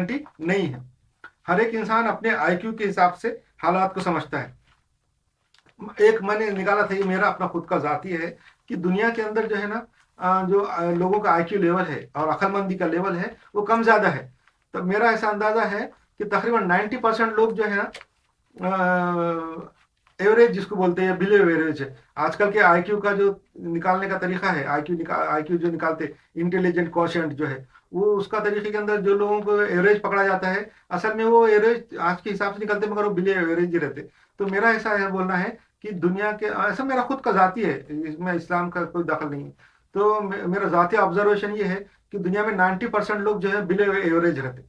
نہیں ہے. ہر ایک انسان اپنے آئی کیو کے حساب سے حالات کو سمجھتا ہے. ایک میں نے نکالا تھا، یہ میرا اپنا خود کا ذاتی ہے، کہ دنیا کے اندر جو ہے نا جو لوگوں کا آئی کیو لیول ہے اور عقل مندی کا لیول ہے وہ کم زیادہ ہے. تو میرا ایسا اندازہ ہے کہ تقریباً 90% لوگ جو ہے نا ایوریج جس کو بولتے ہیں بلو ایوریج ہے. آج کل کے آئی کیو کا جو نکالنے کا طریقہ ہے، آئی کیو جو نکالتے انٹیلیجنٹ کوشنٹ جو ہے، وہ اس کا طریقے کے اندر جو لوگوں کو ایوریج پکڑا جاتا ہے، اصل میں وہ ایوریج آج کے حساب سے نکلتے مگر وہ بلو ایوریج ہی رہتے. تو میرا ایسا ہے بولنا ہے کہ دنیا کے ایسا میرا خود کا ذاتی ہے، اس میں اسلام کا کوئی دخل نہیں ہے. تو میرا ذاتی آبزرویشن یہ ہے کہ دنیا میں 90% لوگ جو ہے بلو ایوریج رہتے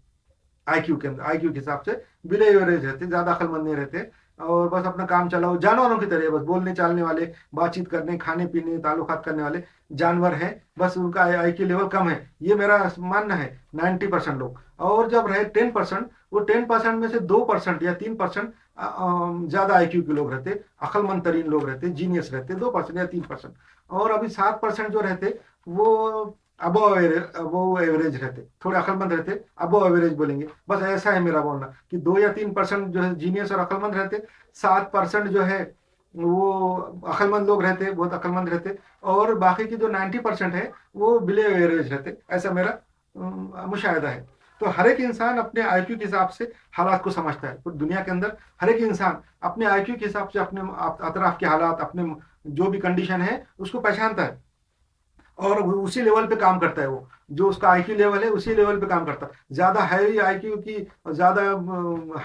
آئی کیو کے اندر، آئی کیو کے حساب سے بلو ایوریج رہتے، زیادہ عقل مند نہیں رہتے، اور بس اپنا کام چلاؤ جانوروں کی طرح، بس بولنے چالنے والے، بات چیت کرنے، کھانے پینے تعلقات کرنے والے جانور ہیں، بس ان کا آئی کیو لیول کم ہے. یہ میرا ماننا ہے. 90% لوگ. اور جب رہے 10%، وہ 10% میں سے 2% یا 3% زیادہ آئی کیو کے لوگ رہتے، عقل مند ترین لوگ رہتے، جینیس رہتے 2% یا 3%. اور ابھی 7% جو رہتے وہ ابو ایوریج رہتے، تھوڑے عقل مند رہتے، ابو ایوریج بولیں گے. بس ایسا ہے میرا بولنا کہ 2 یا 3% جو ہے جینیس اور عقل مند رہتے، 7% جو ہے وہ عقل مند لوگ رہتے، بہت عقل مند رہتے، اور باقی کی جو 90% ہے وہ بلے ایوریج رہتے. ایسا میرا مشاہدہ ہے. تو ہر ایک انسان اپنے آئی کیو کے حساب سے حالات کو سمجھتا ہے. تو دنیا کے اندر ہر ایک انسان اپنے آئی کیو کے حساب سے اپنے اطراف کے حالات، اپنے جو بھی کنڈیشن ہے اس کو پہچانتا ہے، اور اسی لیول پہ کام کرتا ہے. وہ جو اس کا آئی کیو لیول ہے اسی لیول پہ کام کرتا ہے. زیادہ ہائی آئی کیو کی، زیادہ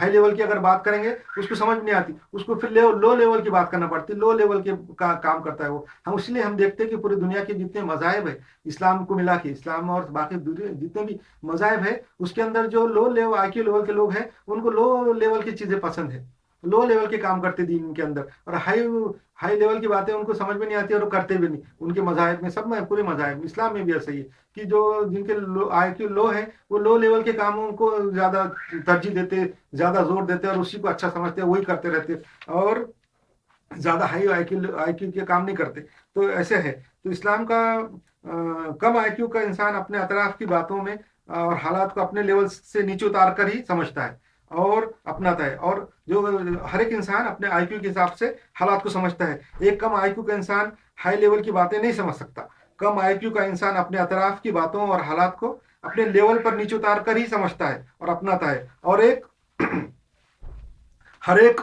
ہائی لیول کی اگر بات کریں گے اس کو سمجھ نہیں آتی، اس کو پھر لو لیول کی بات کرنا پڑتی، لو لیول کے کام کرتا ہے وہ. اس لیے ہم دیکھتے ہیں کہ پوری دنیا کے جتنے مذاہب ہے اسلام کو ملا کے، اسلام اور باقی جتنے بھی مذاہب ہے اس کے اندر جو low level I Q level کے لوگ ہیں ان کو لو لیول کی چیزیں پسند ہے، لو لیول کے کام کرتے دین کے اندر. اور ہائی لیول کی باتیں ان کو سمجھ میں نہیں آتی اور وہ کرتے بھی نہیں. ان کے مذاہب میں، سب میں، پورے مذاہب اسلام میں بھی ایسا ہی ہے کہ جو جن کے آئی کیو لو ہے وہ لو لیول کے کاموں کو زیادہ ترجیح دیتے، زیادہ زور دیتے اور اسی کو اچھا سمجھتے، وہی کرتے رہتے، اور زیادہ ہائی آئی کیو کے کام نہیں کرتے. تو ایسے ہے. تو اسلام کا کم آئی کیو کا انسان اپنے اطراف کی باتوں میں اور حالات کو اپنے لیول سے نیچے اتار کر ہی سمجھتا ہے اور اپناتا ہے. اور جو ہر ایک انسان اپنے آئی کیو کے حساب سے حالات کو سمجھتا ہے. ایک کم آئی کیو کا انسان ہائی لیول کی باتیں نہیں سمجھ سکتا. کم آئی کیو کا انسان اپنے اطراف کی باتوں اور حالات کو اپنے لیول پر نیچے اتار کر ہی سمجھتا ہے اور اپناتا ہے. اور ہر ایک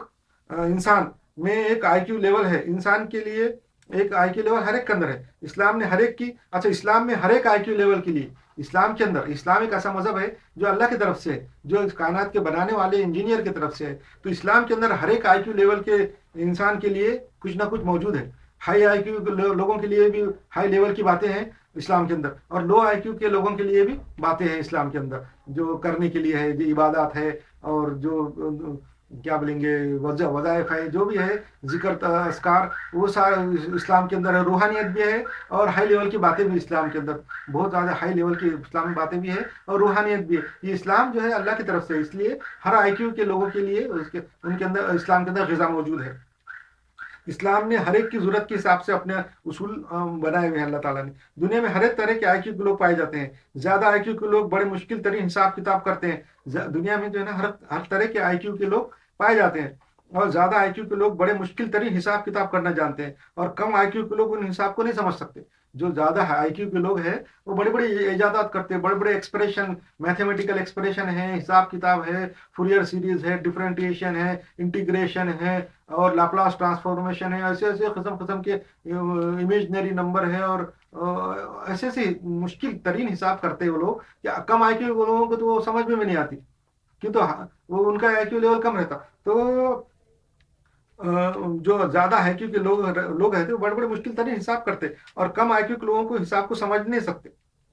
انسان میں ایک آئی کیو لیول ہے. انسان کے لیے ایک آئی کیو لیول ہر ایک کے اندر ہے. اسلام نے ہر ایک کی، اچھا اسلام میں ہر ایک آئی کیو لیول کے لیے، اسلام کے اندر، اسلام ایک ایسا مذہب ہے جو اللہ کی طرف سے ہے، جو اس کائنات کے بنانے والے انجینئر کی طرف سے ہے. تو اسلام کے اندر ہر ایک آئی کیو لیول کے انسان کے لیے کچھ نہ کچھ موجود ہے. ہائی آئی کیو لوگوں کے لیے بھی ہائی لیول کی باتیں ہیں اسلام کے اندر، اور لو آئی کیو کے لوگوں کے لیے بھی باتیں ہیں اسلام کے اندر جو کرنے کے لیے ہے، جو عبادات ہے، اور جو کیا بولیں گے وظائف ہے، جو بھی ہے، ذکر اذکار، وہ سارا اسلام کے اندر ہے. روحانیت بھی ہے اور ہائی لیول کی باتیں بھی اسلام کے اندر، بہت زیادہ ہائی لیول کی اسلامی باتیں بھی ہے اور روحانیت بھی ہے. یہ اسلام جو ہے اللہ کی طرف سے، اس لیے ہر آئی کیو کے لوگوں کے لیے ان کے اندر، اسلام کے اندر غذا موجود ہے. اسلام نے ہر ایک کی ضرورت کے حساب سے اپنے اصول بنائے ہوئے ہیں. اللہ تعالیٰ نے دنیا میں ہر ایک طرح کے آئی کیو کے لوگ پائے جاتے ہیں. زیادہ آئی کیو کے لوگ بڑے مشکل ترین حساب کتاب کرتے ہیں. دنیا میں جو ہے نا ہر طرح کے آئی کیو کے لوگ پائے جاتے ہیں، اور زیادہ آئی کیو کے لوگ بڑے مشکل ترین حساب کتاب کرنا جانتے ہیں، اور کم آئی کیو کے لوگ ان حساب کو نہیں سمجھ سکتے. جو زیادہ آئی کیو کے لوگ ہیں وہ بڑے بڑے ایجادات کرتے ہیں، بڑے بڑے ایکسپریشن، میتھمیٹیکل ایکسپریشن ہے، حساب کتاب ہے، فورئر سیریز ہے، ڈفرینٹیشن ہے، انٹیگریشن ہے، اور لاپلاس ٹرانسفارمیشن ہے. ایسے ایسے قسم کے امیجنری نمبر ہے، اور ایسے ایسے مشکل ترین حساب کرتے ہیں وہ لوگ کہ کم آئی کیو لوگوں کو تو وہ سمجھ میں نہیں آتی، کیوں تو وہ ان کا آئی کیو لیول کم رہتا. تو جو زیادہ آئی کیو کے لوگ رہتے وہ بڑے بڑے مشکل ترین حساب کرتے، اور کم آئی کیو کے لوگوں کو حساب کو سمجھ نہیں سکتے،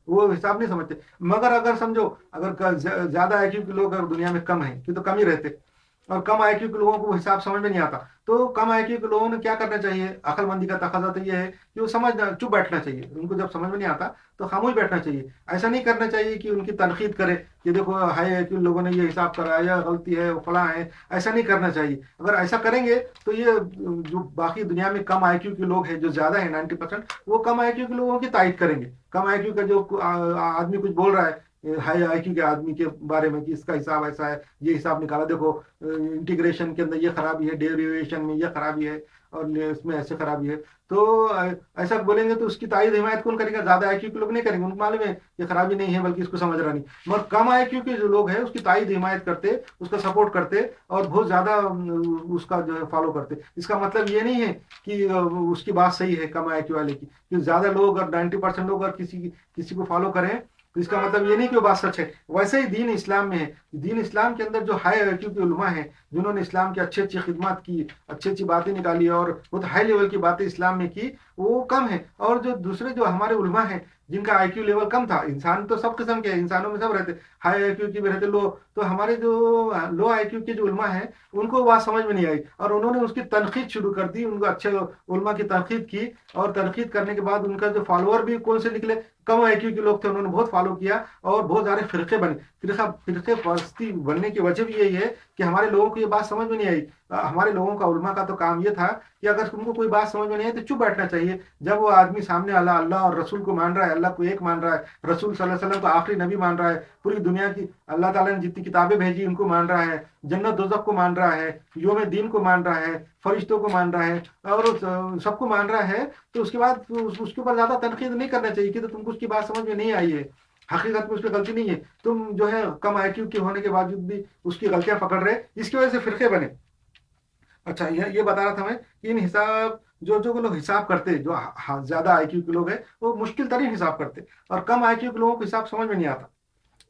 وہ حساب نہیں سمجھتے. مگر اگر سمجھو، اگر زیادہ آئی کیو کے لوگ اگر دنیا میں کم ہیں، کہ تو کم ہی رہتے، اور کم آئی کیو کے لوگوں کو حساب سمجھ میں نہیں آتا. تو کم آئی کیو کے لوگوں نے کیا کرنا چاہیے؟ عقل مندی کا تقاضا تو یہ ہے کہ وہ چپ بیٹھنا چاہیے. ان کو جب سمجھ میں نہیں آتا تو خاموش بیٹھنا چاہیے. ایسا نہیں کرنا چاہیے کہ ان کی تنقید کرے کہ دیکھو ہائی آئی کیو لوگوں نے یہ حساب کرا، یا غلطی ہے، وہ فلاں ہے. ایسا نہیں کرنا چاہیے. اگر ایسا کریں گے تو یہ جو باقی دنیا میں کم آئی کیو کے لوگ ہیں، جو زیادہ ہیں 90%، وہ کم آئی کیو کے لوگوں کی تائید کریں گے. کم آئی کیو کا جو آدمی کچھ بول رہا ہے हाई आईक्यू के आदमी के बारे में कि इसका हिसाब ऐसा है, ये हिसाब निकाला, देखो इंटीग्रेशन के अंदर ये खराबी है, डेरिवेशन में ये खराबी है, और इसमें ऐसे खराबी है। तो ऐसा बोलेंगे तो उसकी तायद हिमायत कौन करेगा? ज्यादा आईक्यू के लोग नहीं करेंगे, उनको मालूम है ये खराबी नहीं है, बल्कि इसको समझ रहा नहीं। मगर कम आईक्यू के जो लोग हैं उसकी तायद हिमायत करते, उसका सपोर्ट करते, और बहुत ज्यादा उसका जो है फॉलो करते। इसका मतलब ये नहीं है कि उसकी बात सही है कम आईक्यू वाले की, कि ज्यादा लोग और 90% लोग और किसी को फॉलो करें तो इसका मतलब ये नहीं कि वो बात सच है। वैसे ही दीन इस्लाम में है, दीन इस्लाम के अंदर जो हाई आईक्यू के उलमा हैं, जिन्होंने इस्लाम की अच्छी अच्छी खिदमत की, अच्छी अच्छी बातें निकाली और बहुत हाई लेवल की बातें इस्लाम में की, वो कम है। और जो दूसरे जो हमारे उलमा हैं जिनका आईक्यू लेवल कम था, इंसान तो सब किस्म के हैं, इंसानों में सब रहते, हाई आईक्यू के भी रहते, लो, तो हमारे जो लो आईक्यू के जो उलमा हैं उनको बात समझ में नहीं आई, और उन्होंने उसकी तनकीद शुरू कर दी, उनको अच्छे उलमा की तनकीद की, और तनकीद करने के बाद उनका जो फॉलोअर भी कौन से निकले, कम आईक्यू के लोग थे, उन्होंने बहुत फॉलो किया, और बहुत सारे फिरके बने। फिरके परस्ती बनने की वजह भी यही है कि हमारे लोगों को ये बात समझ में नहीं आई। हमारे लोगों का, उलमा का तो काम ये था कि अगर तुमको कोई बात समझ में नहीं आई तो चुप बैठना चाहिए। जब वो आदमी सामने अल्लाह अल्लाह और रसूल को मान रहा है, अल्लाह को एक मान रहा है, रसूल सल्लल्लाहु अलैहि वसल्लम को आखिरी नबी मान रहा है, पूरी दुनिया की अल्लाह ताला ने जितनी किताबें भेजी उनको मान रहा है, जन्नत दोज़ख को मान रहा है, योम दीन को मान रहा है, फरिश्तों को मान रहा है, और सबको मान रहा है, तो उसके बाद उसके ऊपर ज्यादा तनकीद नहीं करना चाहिए कि तो तुमको उसकी बात समझ में नहीं आई है, हकीकत में उस पर गलती नहीं है, तुम जो है कम आईक्यू के होने के बावजूद भी उसकी गलतियां पकड़ रहे, इसकी वजह से फिरके बने। अच्छा, ये बता रहा था मैं कि इन हिसाब जो लोग हिसाब करते, जो ज्यादा आईक्यू के लोग हैं वो मुश्किल तरीन हिसाब करते, और कम आईक्यू के लोगों को हिसाब समझ में नहीं आता।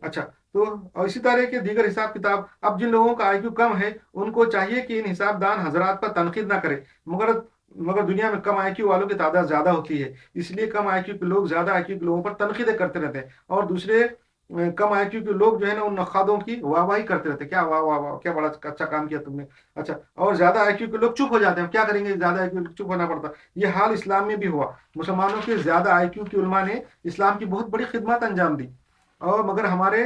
अच्छा, तो और इसी तरह के दीगर हिसाब किताब, अब जिन लोगों का आईक्यू कम है उनको चाहिए कि इन हिसाबदान हजरात पर तनकीद ना करें, मगर मगर दुनिया में कम आईक्यू वालों की तादाद ज्यादा होती है, इसलिए कम आईक्यू के लोग ज्यादा आईक्यू के लोगों पर तनकीदें करते रहते हैं, और दूसरे कम आईक्यू के लोग जो है ना उन नखादों की वाहवाही करते रहते हैं, क्या वाह वाह वाह, क्या बड़ा अच्छा काम किया तुमने। अच्छा, और ज्यादा आईक्यू के लोग चुप हो जाते हैं, क्या करेंगे, ज्यादा आईक्यू चुप होना पड़ता। ये हाल इस्लाम में भी हुआ, मुसलमानों के ज्यादा आईक्यू के उलमा ने इस्लाम की बहुत बड़ी खिदमत अंजाम दी, और मगर हमारे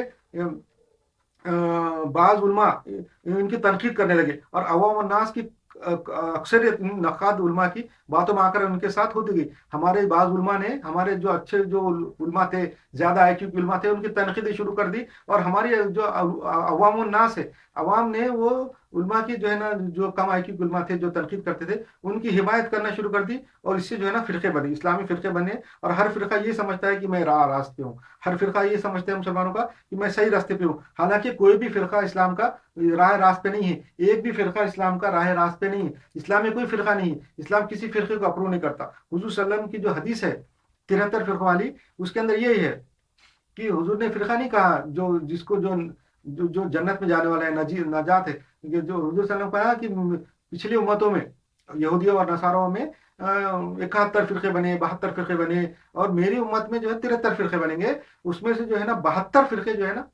बाज उलमा इनकी तनकीद करने लगे, और अवाम और नास की अक्सरियत इन नखाद उलमा की बातों में आकर उनके साथ होती गई। हमारे बाज उलमा ने, हमारे जो अच्छे जो उलमा थे, ज्यादा आईक्यू के उलमा थे, उनकी तनकीदें शुरू कर दी, और हमारी जो अवाम और नास है, अवाम ने वो उलमा की जो है ना, जो कम आईक्यू के उलमा थे जो तनकीद करते थे, उनकी हिमायत करना शुरू कर दी, और इससे जो है ना फिरके बने, इस्लामी फिरके बने, और हर फिरका ये समझता है कि मैं रास्ते हूँ, हर फिरका ये समझते हैं मुसलमानों का कि मैं सही रास्ते पे हूँ, हालांकि कोई भी फिरका इस्लाम का राह रास्ते नहीं है, एक भी फिरका इस्लाम का राह रास्ते नहीं है, इस्लाम में कोई फिरका नहीं है, इस्लाम किसी फिरके को अप्रूव नहीं करता। हुजूर सल्लल्लाहु अलैहि वसल्लम की जो हदीस है 73 फिरकों वाली, उसके अंदर यही है कि हुजूर ने फिरका नहीं कहा जो जिसको जो जन्नत में जाने वाला है, नजात है, कि जो हुजूर सल्लल्लाहु अलैहि वसल्लम ने कहा कि पिछली उम्मतों में, यहूदियों और नसारों में 71 फिरके बने, 72 फिरके बने, और मेरी उम्मत में जो है 73 फिरके बनेंगे, उसमें से जो है ना 72 फिरके जो है ना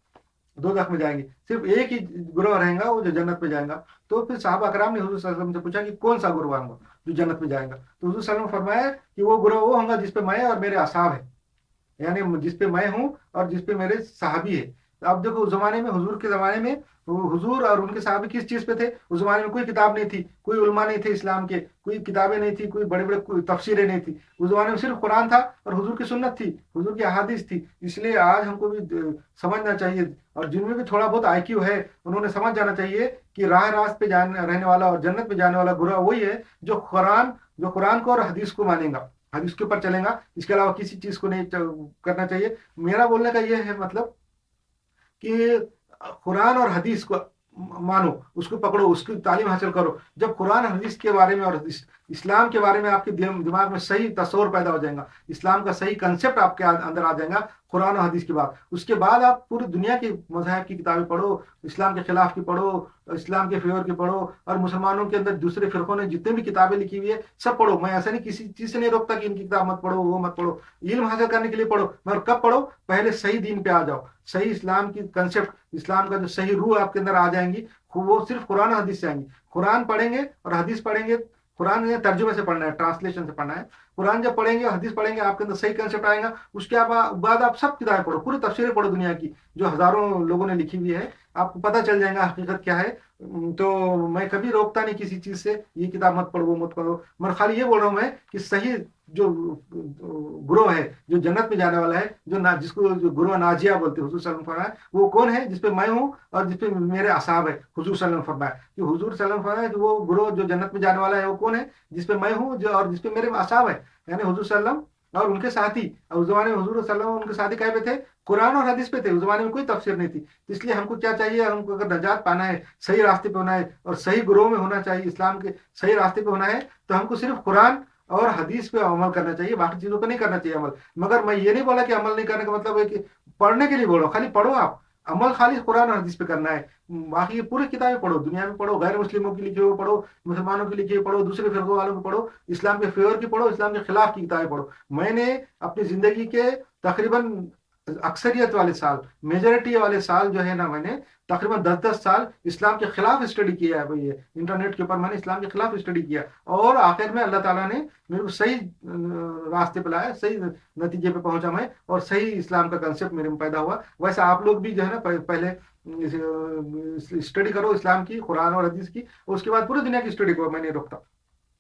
दोजख में जाएंगे, सिर्फ एक ही गुरु रहेगा वो जो जन्नत में जाएगा। तो फिर साहब अकराम ने हुजूर सल्लल्लाहु अलैहि वसल्लम से पूछा कि कौन सा गुरु होगा जो जन्नत में जाएगा, तो हुजूर सल्लल्लाहु अलैहि वसल्लम फरमाया कि वो गुरु वो होगा जिसपे मैं और मेरे असाब है, यानी जिसपे मैं हूँ और जिसपे मेरे साहबी है। तो अब देखो उस जमाने में, हुजूर के जमाने में, हुजूर और उनके साहबी किस चीज पे थे? उस जमाने में कोई किताब नहीं थी, कोई उलमा नहीं थे इस्लाम के, कोई किताबें नहीं थी, कोई बड़े बड़े कोई तफसीरें नहीं थी, उस जमाने में सिर्फ कुरान था और हुजूर की सुन्नत थी, हुजूर की अहादीस थी। इसलिए आज हमको भी समझना चाहिए, और जिनमें भी थोड़ा बहुत आईक्यू है उन्होंने समझ जाना चाहिए कि राह रास्त पे जाने रहने वाला और जन्नत में जाने वाला गुरु वही है जो कुरान को और हदीस को मानेगा, हदीस के ऊपर चलेगा, इसके अलावा किसी चीज को नहीं करना चाहिए। मेरा बोलने का यह है मतलब कि कुरान और हदीस को मानो, उसको पकड़ो, उसकी तालीम हासिल करो। जब कुरान हदीस के बारे में और इस्लाम के बारे में आपके दिमाग में सही तस्वर पैदा हो जाएगा, इस्लाम का सही कंसेप्ट आपके अंदर आ जाएगा कुरान और हदीस के बाद, उसके बाद आप पूरी दुनिया की मज़हब की किताबें पढ़ो, इस्लाम के खिलाफ की पढ़ो, इस्लाम के फेवर की पढ़ो, और मुसलमानों के अंदर दूसरे फिरकों ने जितने भी किताबें लिखी हुई है सब पढ़ो। मैं ऐसा नहीं किसी चीज से नहीं रोकता कि इनकी किताब मत पढ़ो, वो मत पढ़ो, इल्म हासिल करने के लिए पढ़ो, मगर कब पढ़ो? पहले सही दीन पे आ जाओ, सही इस्लाम की कंसेप्ट, इस्लाम का जो सही रूह आपके अंदर आ जाएंगी, वो सिर्फ कुरान और हदीस से आएंगी। कुरान पढ़ेंगे और हदीस पढ़ेंगे, कुरान ने तर्जुमे से पढ़ना है, ट्रांसलेशन से पढ़ना है। कुरान जब पढ़ेंगे और हदीस पढ़ेंगे, आपके अंदर सही कंसेप्ट आएगा। उसके बाद आप सब किताबें पढ़ो, पूरी तफसीरें पढ़ो दुनिया की जो हजारों लोगों ने लिखी हुई है, आपको पता चल जाएगा हकीकत क्या है। तो मैं कभी रोकता नहीं किसी चीज से, ये किताब मत पढ़ो, वो मत पढ़ो, मैं खाली ये बोल रहा हूँ मैं कि सही जो ग्रोह है जो जन्नत में जाने वाला है, जिसको जो ग्रोह नाजिया बोलते हैं, हुजूर सल्लल्लाहु अलैहि वसल्लम फरमाया वो कौन है, जिसपे मैं हूँ और जिसपे मेरे असहाब है। हुजूर सल्लल्लाहु अलैहि वसल्लम फरमाया कि हुजूर सल्लल्लाहु अलैहि वसल्लम फरमाया कि वो ग्रोह जो जन्नत में जाने वाला है वो कौन है, जिसपे मैं हूँ जो और जिसपे मेरे असहाब है, यानी हुजूर सल्लल्लाहु और उनके साथी। और उस जमाने में हुजूर सल्लल्लाहु उनके साथी काय पे थे, कुरान और हदीस पे थे। उस जमाने में कोई तफसीर नहीं थी। तो इसलिए हमको क्या चाहिए, हमको अगर नजात पाना है, सही रास्ते पे होना है और सही गुरुओं में होना चाहिए, इस्लाम के सही रास्ते पे होना है, तो हमको सिर्फ कुरान और हदीस पे अमल करना चाहिए, बाकी चीजों पे नहीं करना चाहिए अमल। मगर मैं ये नहीं बोला कि अमल नहीं करने का मतलब है कि पढ़ने के लिए बोलो, खाली पढ़ो आप, अमल खाली कुरान और हदीस पे करना है। बाकी ये पूरी किताबें पढ़ो, दुनिया में पढ़ो, गैर मुस्लिमों की लिखी हुई पढ़ो, मुसलमानों की लिखी हुई पढ़ो, दूसरे फिरकों वालों की पढ़ो, इस्लाम के फेवर की पढ़ो, इस्लाम के खिलाफ की किताबें पढ़ो। मैंने अपनी जिंदगी के तकरीबन अक्सरियत वाले साल, मेजोरिटी वाले साल जो है ना, मैंने तकरीबन 10-10 साल इस्लाम के खिलाफ स्टडी किया है भाई। ये इंटरनेट के ऊपर मैंने इस्लाम के खिलाफ स्टडी किया और आखिर में अल्लाह ताला ने मेरे को सही रास्ते पे लाया, सही नतीजे पे पहुंचा मैं, और सही इस्लाम का कंसेप्ट मेरे में पैदा हुआ। वैसे आप लोग भी जो है ना पहले स्टडी करो इस्लाम की, कुरान और हदीस की, उसके बाद पूरी दुनिया की स्टडी करो, मैं नहीं रोकता।